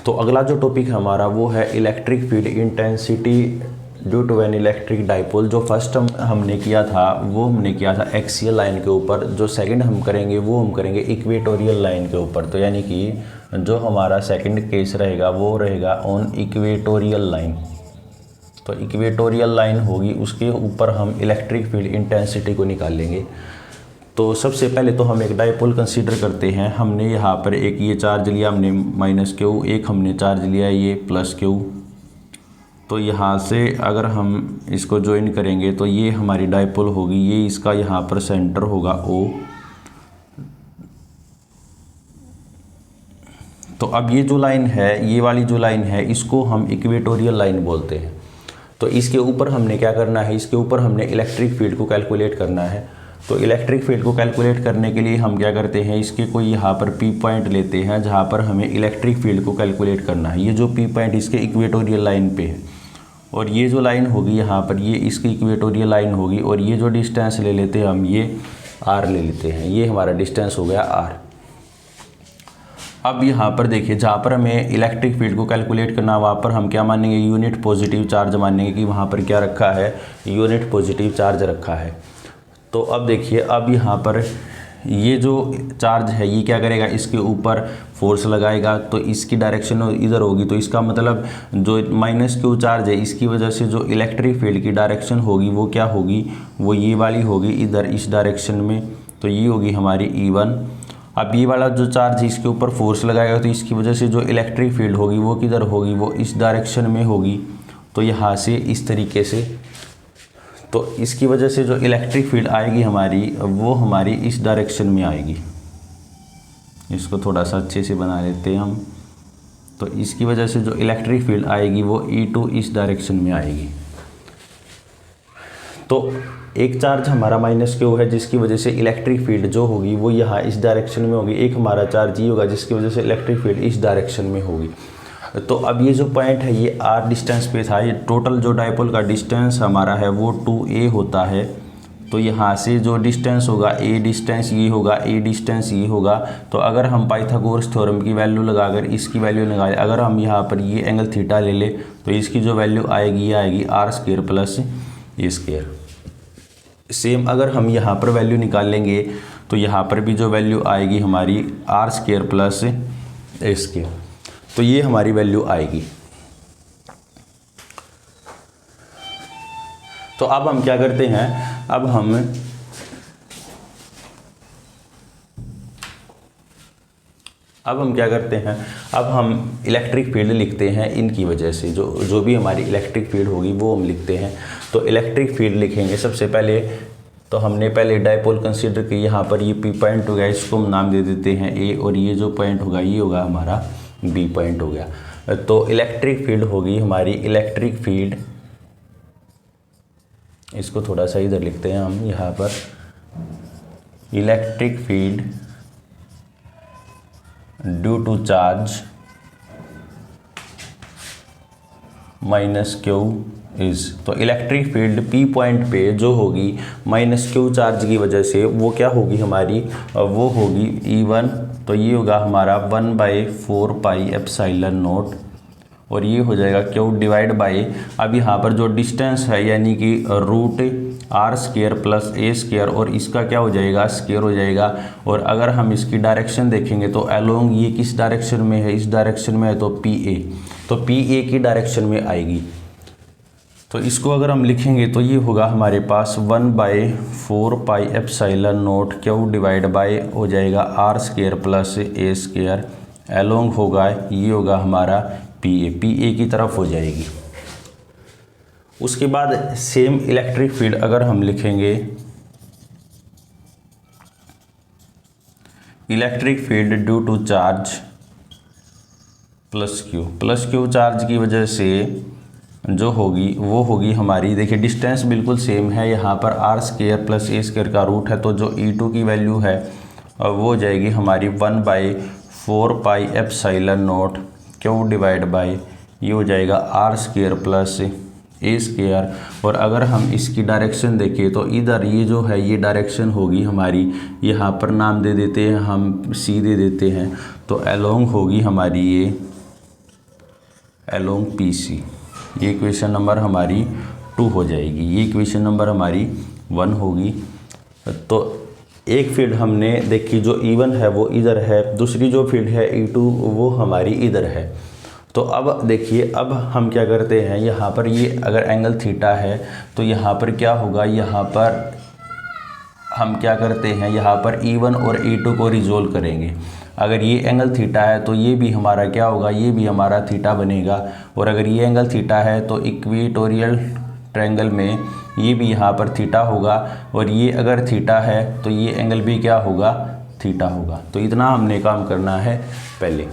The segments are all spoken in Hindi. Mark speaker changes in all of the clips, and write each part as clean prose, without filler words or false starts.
Speaker 1: तो अगला जो टॉपिक हमारा वो है electric field intensity due to an electric dipole. जो फर्स्ट हमने किया था वो हमने किया था एक्सियल लाइन के ऊपर, जो सेकंड हम करेंगे वो हम करेंगे इक्वेटोरियल लाइन के ऊपर। तो यानी कि जो हमारा सेकंड केस रहेगा वो रहेगा ऑन इक्वेटोरियल लाइन। तो इक्वेटोरियल लाइन होगी, उसके ऊपर हम इलेक्ट्रिक फील्ड इंटेंसिटी को निकालेंगे। तो सबसे पहले तो हम एक डाइपोल कंसीडर करते हैं। हमने यहाँ पर एक ये चार्ज लिया हमने -Q, एक हमने चार्ज लिया ये +Q। तो यहाँ से अगर हम इसको ज्वाइन करेंगे तो ये हमारी डाइपोल होगी, ये इसका यहाँ पर सेंटर होगा O। तो अब ये जो लाइन है, ये वाली जो लाइन है, इसको हम इक्वेटोरियल लाइन बोलते हैं। तो इसके ऊपर हमने क्या करना है, इसके ऊपर हमने इलेक्ट्रिक फील्ड को कैलकुलेट करना है। तो इलेक्ट्रिक फील्ड को कैलकुलेट करने के लिए हम क्या करते हैं, इसके कोई यहाँ पर P पॉइंट लेते हैं जहाँ पर हमें इलेक्ट्रिक फील्ड को कैलकुलेट करना है। ये जो P पॉइंट इसके इक्वेटोरियल लाइन पे है, और ये जो लाइन होगी यहाँ पर ये इसकी इक्वेटोरियल लाइन होगी, और ये जो डिस्टेंस ले लेते हैं हम, ये R ले लेते हैं, ये हमारा डिस्टेंस हो गया R। अब यहाँ पर देखिए, जहाँ पर हमें इलेक्ट्रिक फील्ड को कैलकुलेट करना, वहाँ पर हम क्या मानेंगे, यूनिट पॉजिटिव चार्ज मानेंगे कि वहाँ पर क्या रखा है, यूनिट पॉजिटिव चार्ज रखा है। तो अब देखिए, अब यहाँ पर ये जो चार्ज है ये क्या करेगा, इसके ऊपर फोर्स लगाएगा, तो इसकी डायरेक्शन इधर होगी। तो इसका मतलब जो -Q चार्ज है, इसकी वजह से जो इलेक्ट्रिक फील्ड की डायरेक्शन होगी वो क्या होगी, वो ये वाली होगी, इधर इस डायरेक्शन में। तो ये होगी हमारी E1। अब ये वाला जो चार्ज इसके ऊपर फोर्स लगाएगा, तो इसकी वजह से जो इलेक्ट्रिक फील्ड होगी वो किधर होगी, वो इस डायरेक्शन में होगी। तो यहाँ से इस तरीके से, तो इसकी वजह से जो इलेक्ट्रिक फील्ड आएगी हमारी, वो हमारी इस डायरेक्शन में आएगी। इसको थोड़ा सा अच्छे से बना लेते हैं हम। तो इसकी वजह से जो इलेक्ट्रिक फील्ड आएगी वो E2 इस डायरेक्शन में आएगी। तो एक चार्ज हमारा -Q है, जिसकी वजह से इलेक्ट्रिक फील्ड जो होगी वो यहाँ इस डायरेक्शन में होगी। एक हमारा चार्ज ये होगा जिसकी वजह से इलेक्ट्रिक फील्ड इस डायरेक्शन में होगी। तो अब ये जो पॉइंट है ये R डिस्टेंस पे था। ये टोटल जो डाइपोल का डिस्टेंस हमारा है वो 2a होता है। तो यहाँ से जो डिस्टेंस होगा, a डिस्टेंस ये होगा, a डिस्टेंस ये होगा। तो अगर हम पाइथागोरस थ्योरम की वैल्यू लगाकर इसकी वैल्यू लगाएं, अगर हम यहाँ पर ये एंगल थीटा ले ले, तो इसकी जो वैल्यू आएगी ये आएगी R² + a²। सेम अगर हम यहाँ पर वैल्यू निकालेंगे तो यहाँ पर भी जो वैल्यू आएगी हमारी R² + a²। तो ये हमारी वैल्यू आएगी। तो अब हम क्या करते हैं, अब हम क्या करते हैं, अब हम इलेक्ट्रिक फील्ड लिखते हैं इनकी वजह से। जो भी हमारी इलेक्ट्रिक फील्ड होगी वो हम लिखते हैं। तो इलेक्ट्रिक फील्ड लिखेंगे सबसे पहले। तो हमने पहले डाइपोल कंसीडर की, यहाँ पर ये P पॉइंट हो गया, इसको हम नाम दे देते हैं A, और ये जो पॉइंट होगा ये होगा हमारा B पॉइंट हो गया। तो इलेक्ट्रिक फील्ड होगी हमारी, इलेक्ट्रिक फील्ड, इसको थोड़ा सा इधर लिखते हैं हम यहाँ पर, electric field due to charge -Q is. तो इलेक्ट्रिक फील्ड P पॉइंट पे जो होगी -Q चार्ज की वजह से, वो क्या होगी हमारी, वो होगी E1। तो ये होगा हमारा 1/4 पाई एप्सिलॉन नॉट, और ये हो जाएगा Q डिवाइड बाई, अब यहाँ पर जो डिस्टेंस है यानी कि √R² + a², और इसका क्या हो जाएगा, स्क्वायर हो जाएगा। और अगर हम इसकी डायरेक्शन देखेंगे तो अलोंग ये किस डायरेक्शन में है, इस डायरेक्शन में है, तो PA, तो PA की डायरेक्शन में आएगी। तो इसको अगर हम लिखेंगे तो ये होगा हमारे पास 1/4 pi epsilon not Q divide by हो जाएगा R² + a², अलोंग होगा ये होगा हमारा PA की तरफ हो जाएगी। उसके बाद सेम इलेक्ट्रिक फील्ड अगर हम लिखेंगे, electric field due to charge +Q charge की वजह से जो होगी वो होगी हमारी, देखिए डिस्टेंस बिल्कुल सेम है, यहाँ पर R² + a² का रूट है। तो जो E2 की वैल्यू है वो हो जाएगी हमारी 1/4 pi epsilon not Q divide by, ये हो जाएगा R² + a²। और अगर हम इसकी डायरेक्शन देखें तो इधर ये जो है ये डायरेक्शन होगी हमारी, यहाँ पर नाम दे देते हैं हम, C दे देते हैं। तो अलोंग होगी हमारी ये अलोंग PC। ये इक्वेशन नंबर हमारी 2 हो जाएगी, ये इक्वेशन नंबर हमारी 1 होगी। तो एक फील्ड हमने देखी जो E1 है वो इधर है, दूसरी जो फील्ड है E2 वो हमारी इधर है। तो अब देखिए, अब हम क्या करते हैं, यहाँ पर ये अगर एंगल थीटा है तो यहाँ पर क्या होगा, यहाँ पर हम क्या करते हैं, यहाँ पर E1 और E2 को रिजोल्व करेंगे। अगर ये एंगल थीटा है तो ये भी हमारा क्या होगा, ये भी हमारा थीटा बनेगा। और अगर ये एंगल थीटा है तो इक्वेटोरियल ट्रायंगल में ये भी यहाँ पर थीटा होगा, और ये अगर थीटा है तो ये एंगल भी क्या होगा, थीटा होगा। तो इतना हमने काम करना है पहले।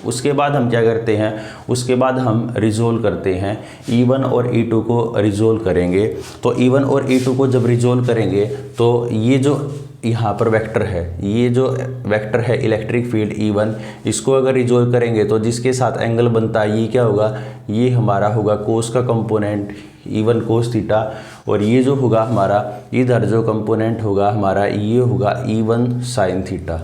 Speaker 1: उसके बाद हम क्या करते हैं, उसके बाद हम रिजोल्व करते हैं, E1 और E2 को रिजोल्व करेंगे। तो E1 और E2 को जब रिजोल्व करेंगे तो ये जो यहाँ पर वेक्टर है, ये जो वेक्टर है इलेक्ट्रिक फील्ड E1, इसको अगर रिजोल्व करेंगे तो जिसके साथ एंगल बनता है ये क्या होगा, ये हमारा होगा कोस का कंपोनेंट E1 कोस थीटा, और ये जो होगा हमारा इधर जो कंपोनेंट होगा हमारा ये होगा E1 साइन थीटा।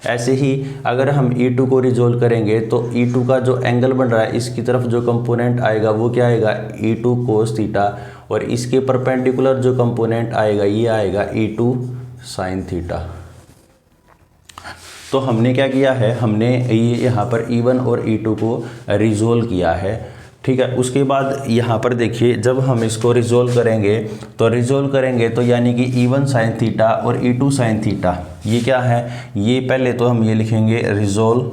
Speaker 1: ऐसे ही अगर हम E2 को रिजोल्व करेंगे तो E2 का जो एंगल बन रहा है इसकी तरफ जो कंपोनेंट आएगा वो क्या आएगा, E2 कोस थीटा, और इसके परपेंडिकुलर जो कंपोनेंट आएगा ये आएगा E2 साइन थीटा। तो हमने क्या किया है, हमने ये यहाँ पर E1 और E2 को रिजोल्व किया है, ठीक है। उसके बाद यहाँ पर देखिए, जब हम इसको रिजोल्व करेंगे तो यानी कि E1 साइन थीटा और E2 साइन थीटा ये क्या है, ये पहले तो हम ये लिखेंगे resolve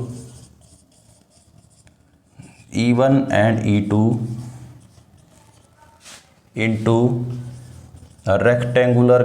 Speaker 1: E1 and E2 into rectangular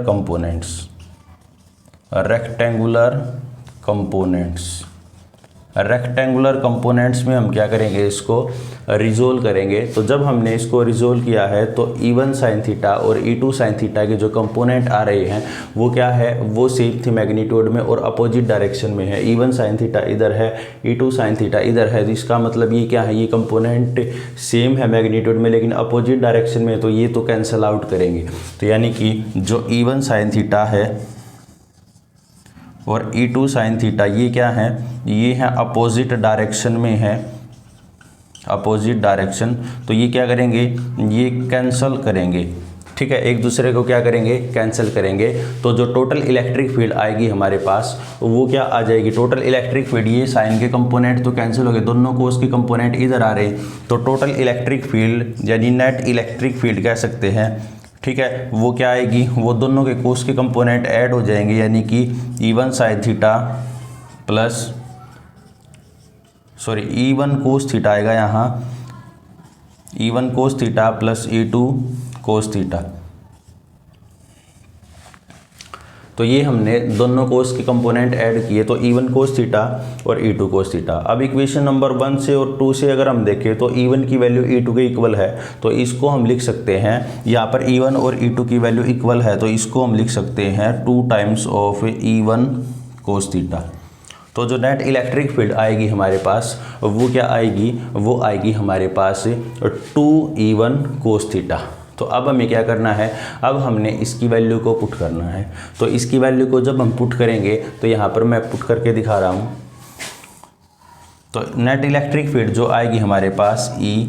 Speaker 1: components में हम क्या करेंगे, इसको रिजोल्व करेंगे। तो जब हमने इसको रिजोल्व किया है तो E1 साइन थीटा और E2 साइन थीटा के जो कंपोनेंट आ रहे हैं वो क्या है, वो सेम थी मैग्नीट्यूड में और अपोजिट डायरेक्शन में है। E1 साइन थीटा इधर है, E2 साइन थीटा इधर है, तो इसका मतलब ये क्या है, ये कंपोनेंट सेम है मैग्नीट्यूड में लेकिन अपोजिट डायरेक्शन में, तो ये तो कैंसिल आउट करेंगे। तो यानी कि जो E1 साइन थीटा है और E2 साइन थीटा ये क्या है, ये है अपोजिट डायरेक्शन में है, अपोजिट डायरेक्शन। तो ये क्या करेंगे, ये कैंसल करेंगे, ठीक है, एक दूसरे को क्या करेंगे, कैंसिल करेंगे। तो जो टोटल इलेक्ट्रिक फील्ड आएगी हमारे पास वो क्या आ जाएगी, टोटल इलेक्ट्रिक फील्ड, ये साइन के कंपोनेंट तो कैंसिल हो गए, दोनों कोस के कंपोनेंट इधर आ रहे हैं, तो टोटल इलेक्ट्रिक फील्ड यानी नेट इलेक्ट्रिक फील्ड कह सकते हैं, ठीक है, वो क्या आएगी, वो दोनों के कोस के कंपोनेंट ऐड हो जाएंगे, यानी कि E1 sine theta plus E1 cos theta आएगा यहाँ, E1 cos theta plus E2 cos theta. तो ये हमने दोनों कोस के कंपोनेंट ऐड किए, तो E1 कोस थीटा और E2 कोस थीटा। अब इक्वेशन नंबर 1 से और 2 से अगर हम देखें तो E1 की वैल्यू E2 के इक्वल है, तो इसको हम लिख सकते हैं, यहाँ पर E1 और E2 की वैल्यू इक्वल है तो इसको हम लिख सकते हैं 2 times of E1 cos theta. तो जो नेट इलेक्ट्रिक फील्ड आएगी हमारे पास वो क्या आएगी, वो आएगी हमारे पास 2E1 कोस थीटा। तो अब हमें क्या करना है, अब हमने इसकी वैल्यू को पुट करना है। तो इसकी वैल्यू को जब हम पुट करेंगे तो यहाँ पर मैं पुट करके दिखा रहा हूँ। तो नेट इलेक्ट्रिक फील्ड जो आएगी हमारे पास E,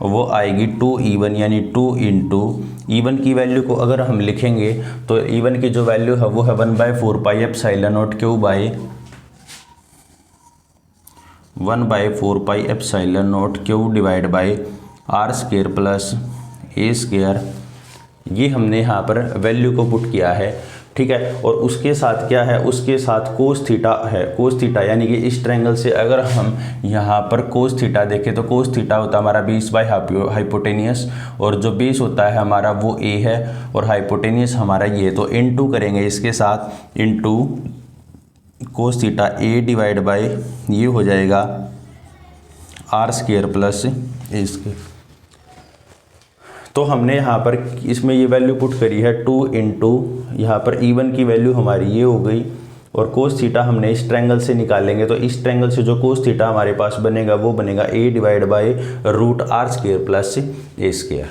Speaker 1: वो आएगी 2E1 यानी 2 इंटू E1 की वैल्यू को अगर हम लिखेंगे तो E1 की जो वैल्यू है वो है 1/4 pi epsilon naught Q by 1/4 pi epsilon naught Q divide by R square plus A square. ये हमने यहाँ पर वैल्यू को पुट किया है, ठीक है। और उसके साथ क्या है, उसके साथ कोस थीटा है, कोस थीटा यानी कि इस ट्रायंगल से अगर हम यहाँ पर कोस थीटा देखें तो कोस थीटा होता है हमारा 20/2 हाइपोटेनियस, और जो बेस होता है हमारा वो ए है और हाइपोटेनियस हमारा ये। तो इनटू करेंगे इसके साथ, into cos theta A divide by ये हो जाएगा आर स्क्वायर प्लस ए स्क्वायर। तो हमने यहाँ पर इसमें ये वैल्यू पुट करी है 2 इंटू यहाँ पर E1 की वैल्यू हमारी ये हो गई, और कोस थीटा हमने इस ट्रायंगल से निकालेंगे। तो इस ट्रायंगल से जो कोस थीटा हमारे पास बनेगा वो बनेगा a divide by root R square plus A square.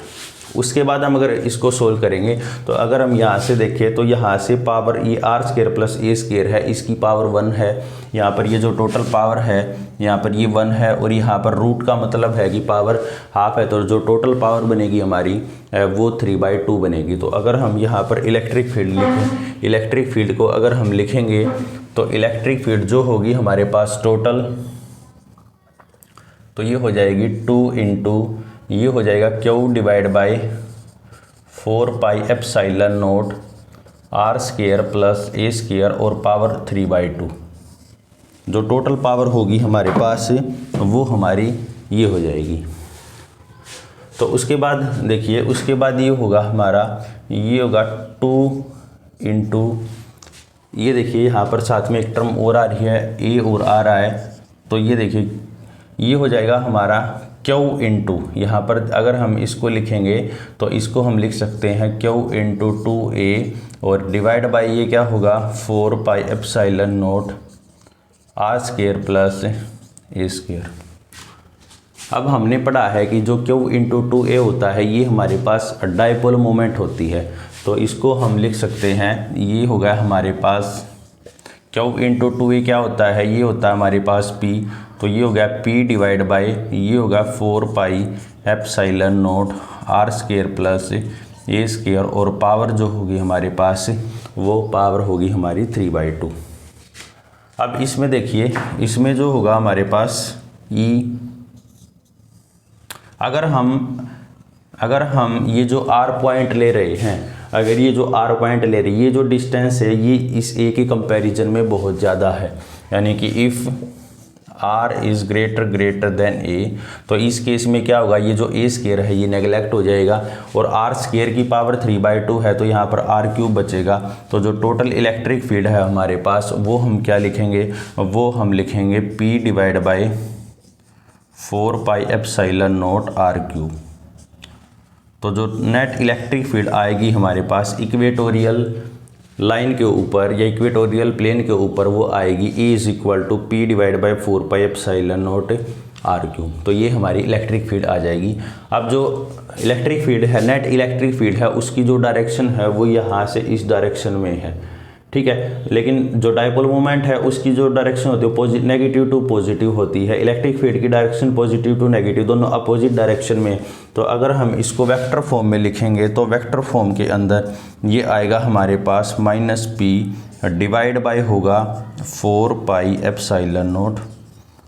Speaker 1: उसके बाद हम अगर इसको सोल्व करेंगे तो अगर हम यहाँ से देखें तो यहाँ से पावर ये आर स्क्वायर प्लस ए स्क्वायर है, इसकी पावर 1 है। यहाँ पर ये जो टोटल पावर है यहाँ पर ये 1 है, और यहाँ पर रूट का मतलब है कि पावर हाफ है, तो जो टोटल पावर बनेगी हमारी वो 3/2 बनेगी। तो अगर हम यहाँ पर इलेक्ट्रिक फील्ड लिखें, इलेक्ट्रिक फील्ड को अगर हम लिखेंगे तो इलेक्ट्रिक फील्ड जो होगी हमारे पास टोटल, तो ये हो जाएगी 2 इंटू ये हो जाएगा Q divide by 4πε0 r square plus A square और पावर 3/2। जो टोटल पावर होगी हमारे पास वो हमारी ये हो जाएगी। तो उसके बाद देखिए, उसके बाद ये होगा हमारा, ये होगा 2 इंटू ये देखिए यहाँ पर साथ में एक टर्म और आ रही है, ए और आ रहा है, तो ये देखिए ये हो जाएगा हमारा Q इंटू, यहाँ पर अगर हम इसको लिखेंगे तो इसको हम लिख सकते हैं Q इंटू 2a और डिवाइड बाई ये क्या होगा 4πε0 आर स्क्वायर प्लस ए स्क्वायर। अब हमने पढ़ा है कि जो Q इंटू 2a होता है ये हमारे पास डाइपोल मोमेंट होती है, तो इसको हम लिख सकते हैं, ये होगा हमारे पास Q इंटू 2a क्या होता है, ये होता है हमारे पास P, तो ये हो गया P डिवाइड बाई ये होगा 4πε0 आर स्क्वायर प्लस ए स्क्वायर, और पावर जो होगी हमारे पास वो पावर होगी हमारी 3/2। अब इसमें देखिए, इसमें जो होगा हमारे पास E, अगर हम ये जो R पॉइंट ले रहे हैं, अगर ये जो R पॉइंट ले रही है, ये जो डिस्टेंस है ये इस A के कंपैरिजन में बहुत ज़्यादा है, यानी कि if R is greater than A, तो इस केस में क्या होगा, ये जो A स्क्वायर है ये नेगलेक्ट हो जाएगा, और R स्क्वायर की पावर 3/2 है, तो यहाँ पर R क्यूब बचेगा। तो जो टोटल इलेक्ट्रिक फील्ड है हमारे पास वो हम क्या लिखेंगे, वो हम लिखेंगे P divide by 4πε0 r cube. तो जो नेट इलेक्ट्रिक फील्ड आएगी हमारे पास इक्वेटोरियल लाइन के ऊपर या इक्वेटोरियल प्लेन के ऊपर, वो आएगी E is equal to P divide by 4πε0 r cube. तो ये हमारी इलेक्ट्रिक फील्ड आ जाएगी। अब जो इलेक्ट्रिक फील्ड है, नेट इलेक्ट्रिक फील्ड है, उसकी जो डायरेक्शन है वो यहाँ से इस डायरेक्शन में है, ठीक है। लेकिन जो डाइपोल मोमेंट है उसकी जो डायरेक्शन होती है नेगेटिव टू पॉजिटिव होती है। इलेक्ट्रिक फील्ड की डायरेक्शन पॉजिटिव टू नेगेटिव दोनों अपोजिट डायरेक्शन में। तो अगर हम इसको वेक्टर फॉर्म में लिखेंगे तो वेक्टर फॉर्म के अंदर ये आएगा हमारे पास -p डिवाइड बाय होगा 4πε0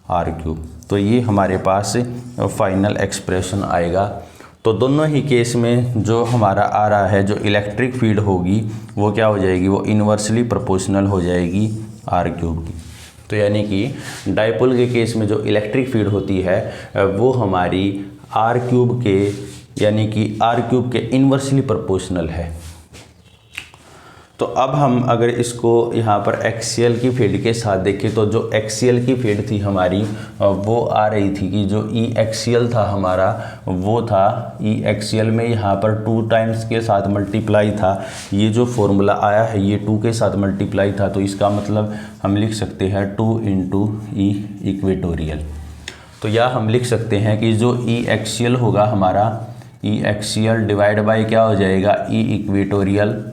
Speaker 1: आर क्यूब। तो ये हमारे पास फाइनल एक्सप्रेशन आएगा। तो दोनों ही केस में जो हमारा आ रहा है, जो इलेक्ट्रिक फील्ड होगी वो क्या हो जाएगी, वो इन्वर्सली प्रोपोर्शनल हो जाएगी आर क्यूब की। तो यानी कि डाइपोल के केस में जो इलेक्ट्रिक फील्ड होती है वो हमारी आर क्यूब के, यानी कि आर क्यूब के इन्वर्सली प्रोपोर्शनल है। तो अब हम अगर इसको यहाँ पर एक्सियल की फील्ड के साथ देखें तो जो एक्सियल की फील्ड थी हमारी वो आ रही थी कि जो ई एक्सियल था हमारा वो था ई एक्सियल में यहाँ पर 2 टाइम्स के साथ मल्टीप्लाई था। ये जो फॉर्मूला आया है ये 2 के साथ मल्टीप्लाई था, तो इसका मतलब हम लिख सकते हैं 2 इंटू ई इक्वेटोरियल। तो या हम लिख सकते हैं कि जो ई एक्सियल होगा हमारा, ई एक्सियल डिवाइड बाई क्या हो जाएगा ई इक्वेटोरियल,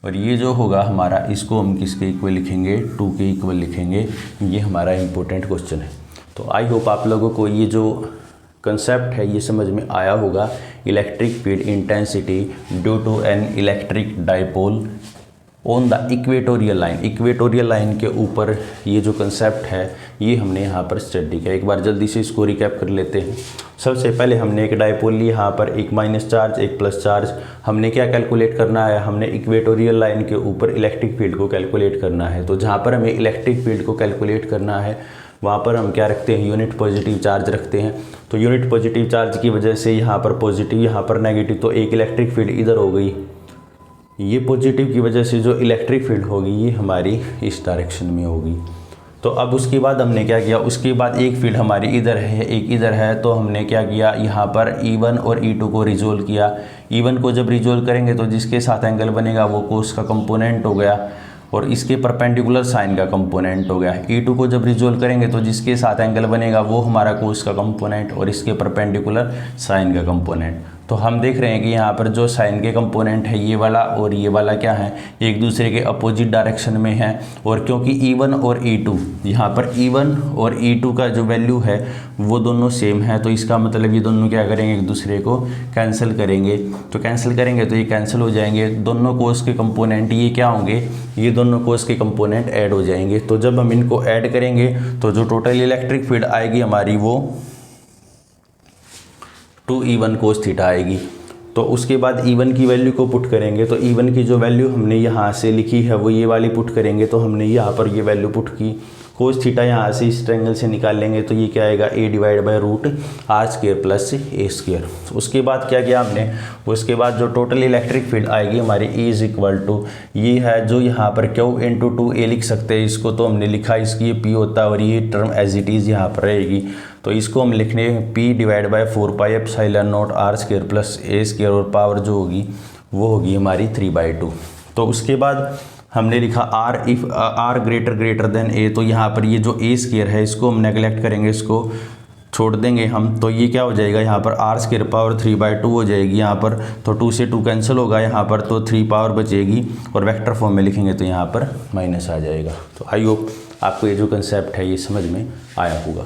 Speaker 1: और ये जो होगा हमारा इसको हम किसके इक्वल लिखेंगे, 2 के इक्वल लिखेंगे। ये हमारा इम्पोर्टेंट क्वेश्चन है। तो आई होप आप लोगों को ये जो कंसेप्ट है ये समझ में आया होगा। Electric field intensity due to an electric dipole on the equatorial line, equatorial line के ऊपर ये जो कंसेप्ट है ये हमने यहाँ पर स्टडी किया। एक बार जल्दी से इसको रिकैप कर लेते हैं। सबसे पहले हमने एक डाइपोल ली, यहाँ पर एक माइनस चार्ज एक प्लस चार्ज। हमने क्या कैलकुलेट करना है, हमने इक्वेटोरियल लाइन के ऊपर इलेक्ट्रिक फील्ड को कैलकुलेट करना है। तो जहाँ पर हमें इलेक्ट्रिक फील्ड को कैलकुलेट करना है वहाँ पर हम क्या रखते हैं, यूनिट पॉजिटिव चार्ज रखते हैं। तो यूनिट पॉजिटिव चार्ज की वजह से यहाँ पर पॉजिटिव यहाँ पर नेगेटिव, तो एक इलेक्ट्रिक फील्ड इधर हो गई। ये पॉजिटिव की वजह से जो इलेक्ट्रिक फील्ड होगी ये हमारी इस डायरेक्शन में होगी। तो अब उसके बाद हमने क्या किया, उसके बाद एक फील्ड हमारी इधर है एक इधर है, तो हमने क्या किया, यहाँ पर E1 और E2 को रिजोल्व किया। E1 को जब रिजोल्व करेंगे तो जिसके साथ एंगल बनेगा वो कोस का कंपोनेंट हो गया, और इसके परपेंडिकुलर साइन का कंपोनेंट हो गया। E2 को जब रिजोल्व करेंगे तो जिसके साथ एंगल बनेगा वो हमारा कोस का कंपोनेंट और इसके परपेंडिकुलर साइन का कंपोनेंट। तो हम देख रहे हैं कि यहाँ पर जो साइन के कंपोनेंट है ये वाला और ये वाला क्या है, एक दूसरे के अपोजिट डायरेक्शन में है। और क्योंकि E1 और E2 यहाँ पर E1 और E2 का जो वैल्यू है वो दोनों सेम है, तो इसका मतलब ये दोनों क्या करेंगे, एक दूसरे को कैंसिल करेंगे। तो कैंसिल करेंगे तो ये कैंसिल हो जाएंगे, दोनों कोस के कंपोनेंट ये क्या होंगे, ये दोनों कोस के कंपोनेंट ऐड हो जाएंगे। तो जब हम इनको ऐड करेंगे तो जो टोटल इलेक्ट्रिक फील्ड आएगी हमारी वो 2E1 कोस थीटा आएगी। तो उसके बाद E1 की वैल्यू को पुट करेंगे, तो E1 की जो वैल्यू हमने यहाँ से लिखी है वो ये वाली पुट करेंगे। तो हमने यहाँ पर ये वैल्यू पुट की, कोस थीटा यहाँ से इस ट्रायंगल से निकाल लेंगे तो ये क्या आएगा, a/√r² प्लस a²। उसके बाद क्या किया हमने, उसके बाद जो टोटल इलेक्ट्रिक फील्ड आएगी हमारी E = ये है जो यहाँ पर Q × 2a लिख सकते हैं इसको, तो हमने लिखा इसकी ये P होता है और ये टर्म एज इट इज़ यहाँ पर रहेगी। तो इसको हम लिखने P/4πε0r² प्लस a² और पावर जो होगी वो होगी हमारी 3/2। तो उसके बाद हमने लिखा r इफ़ r > a, तो यहाँ पर ये जो a² है इसको हम नेगलेक्ट करेंगे, इसको छोड़ देंगे हम। तो ये क्या हो जाएगा, यहाँ पर r² पावर 3/2 हो जाएगी यहाँ पर। तो 2 से 2 कैंसिल होगा यहाँ पर, तो 3 पावर बचेगी और वेक्टर फॉर्म में लिखेंगे तो यहाँ पर माइनस आ जाएगा। तो आई होप आपको ये जो कंसेप्ट है ये समझ में आया होगा।